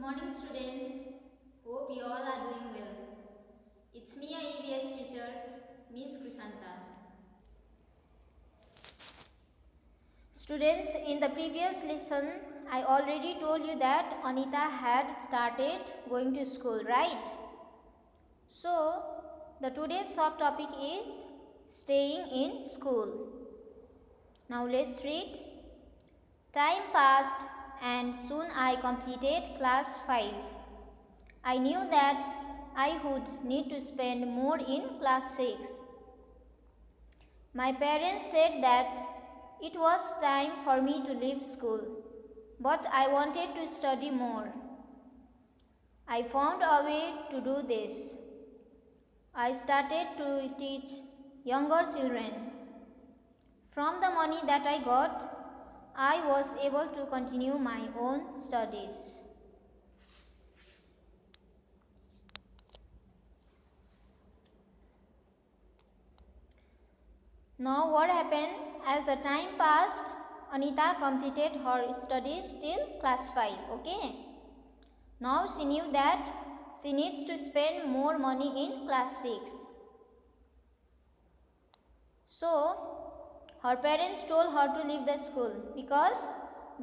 morning, students. Hope you all are doing well. It's me, your EVS teacher, Miss Chrysanta. Students, in the previous lesson, I already told you that Anita had started going to school, right? So, the today's subtopic is staying in school. Now let's read. Time passed and soon I completed class 5. I knew that I would need to spend more in class 6. My parents said that it was time for me to leave school, but I wanted to study more. I found a way to do this. I started to teach younger children. From the money that I got, I was able to continue my own studies. Now what happened? As the time passed, Anita completed her studies till class 5. Okay. Now she knew that she needs to spend more money in class 6. So, her parents told her to leave the school because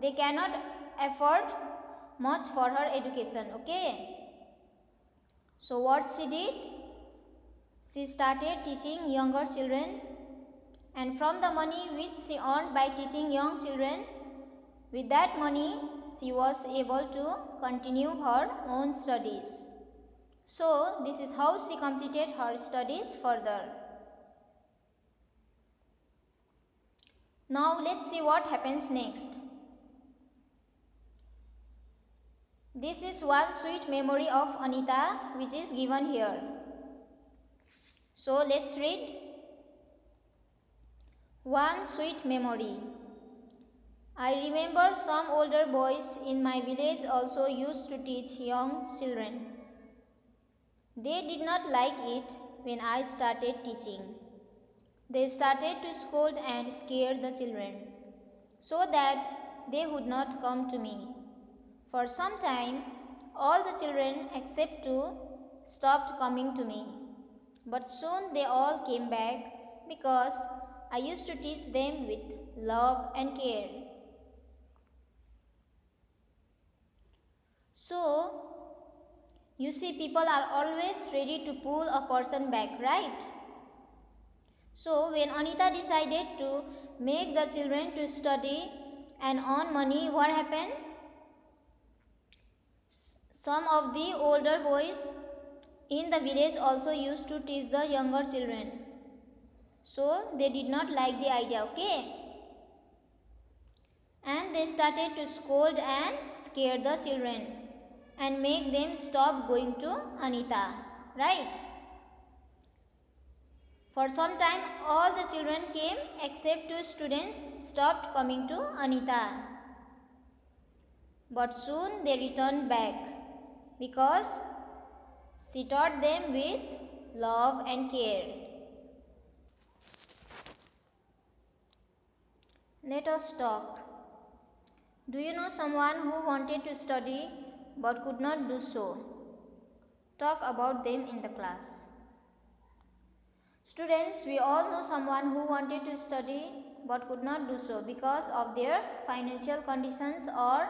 they cannot afford much for her education. Okay. So what she did? She started teaching younger children, and from the money which she earned by teaching young children, with that money she was able to continue her own studies. So this is how she completed her studies further. Now let's see what happens next. This is one sweet memory of Anita which is given here. So let's read. One sweet memory. I remember some older boys in my village also used to teach young children. They did not like it when I started teaching. They started to scold and scare the children so that they would not come to me. For some time, all the children except two stopped coming to me. But soon they all came back because I used to teach them with love and care. So, you see, people are always ready to pull a person back, right? So, when Anita decided to make the children to study and earn money, what happened? Some of the older boys in the village also used to teach the younger children. So, they did not like the idea, okay? And they started to scold and scare the children and make them stop going to Anita, right? For some time, all the children came except two students stopped coming to Anita. But soon they returned back because she taught them with love and care. Let us talk. Do you know someone who wanted to study but could not do so? Talk about them in the class. Students, we all know someone who wanted to study but could not do so because of their financial conditions or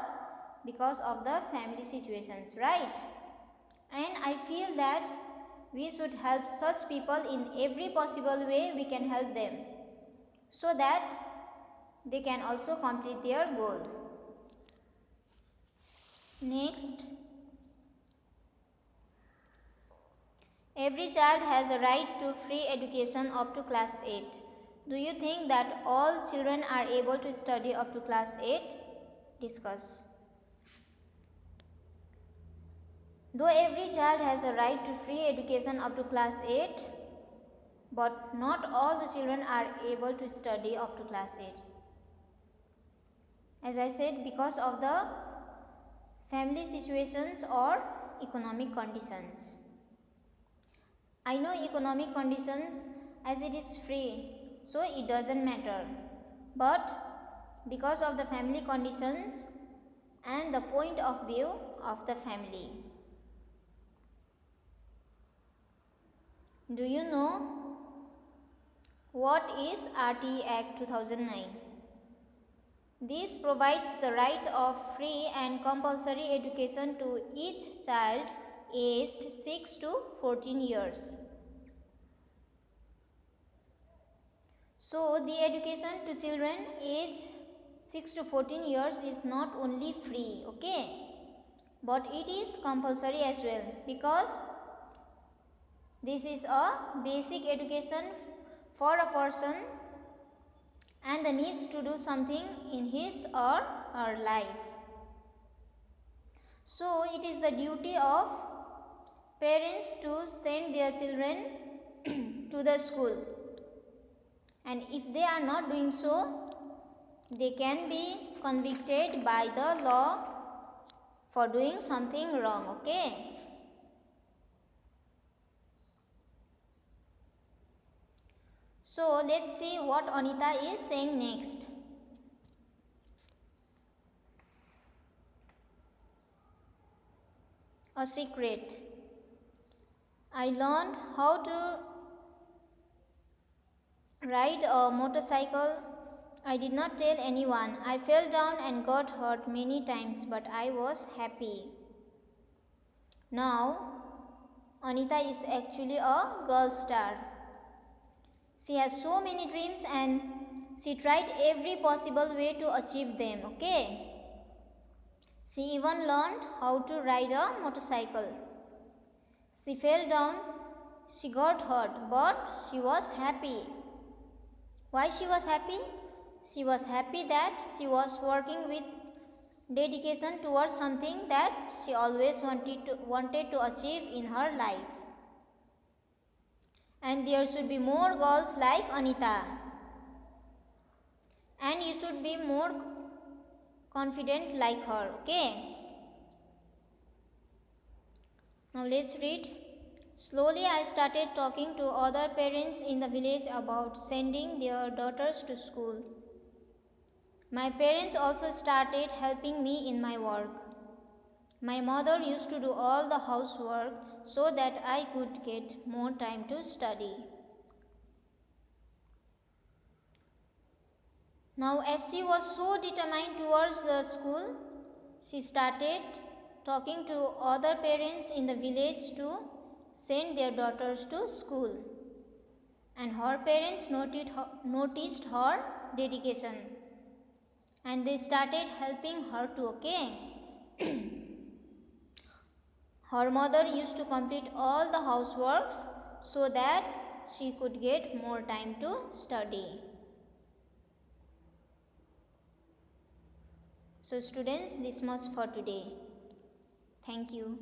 because of the family situations, right? And I feel that we should help such people in every possible way we can help them so that they can also complete their goal. Next, every child has a right to free education up to class 8. Do you think that all children are able to study up to class 8? Discuss. Though every child has a right to free education up to class 8, but not all the children are able to study up to class 8. As I said, because of the family situations or economic conditions. I know economic conditions as it is free, so it doesn't matter. But because of the family conditions, and the point of view of the family. Do you know what is RTE Act 2009? This provides the right of free and compulsory education to each child aged 6 to 14 years. So, the education to children aged 6 to 14 years is not only free, okay, but it is compulsory as well, because this is a basic education for a person and the needs to do something in his or her life. So, it is the duty of parents to send their children to the school, and if they are not doing so, they can be convicted by the law for doing something wrong, okay. So, let's see what Anita is saying next. A secret. I learned how to ride a motorcycle. I did not tell anyone. I fell down and got hurt many times, but I was happy. Now, Anita is actually a girl star. She has so many dreams and she tried every possible way to achieve them, okay? She even learned how to ride a motorcycle. She fell down, she got hurt, but she was happy. Why she was happy? She was happy that she was working with dedication towards something that she always wanted to achieve in her life. And there should be more girls like Anita. And you should be more confident like her, okay? Now let's read. Slowly I started talking to other parents in the village about sending their daughters to school. My parents also started helping me in my work. My mother used to do all the housework so that I could get more time to study. Now, as she was so determined towards the school, she started talking to other parents in the village to send their daughters to school. And her parents noticed her dedication. And they started helping her too, okay? Her mother used to complete all the houseworks so that she could get more time to study. So students, this much for today. Thank you.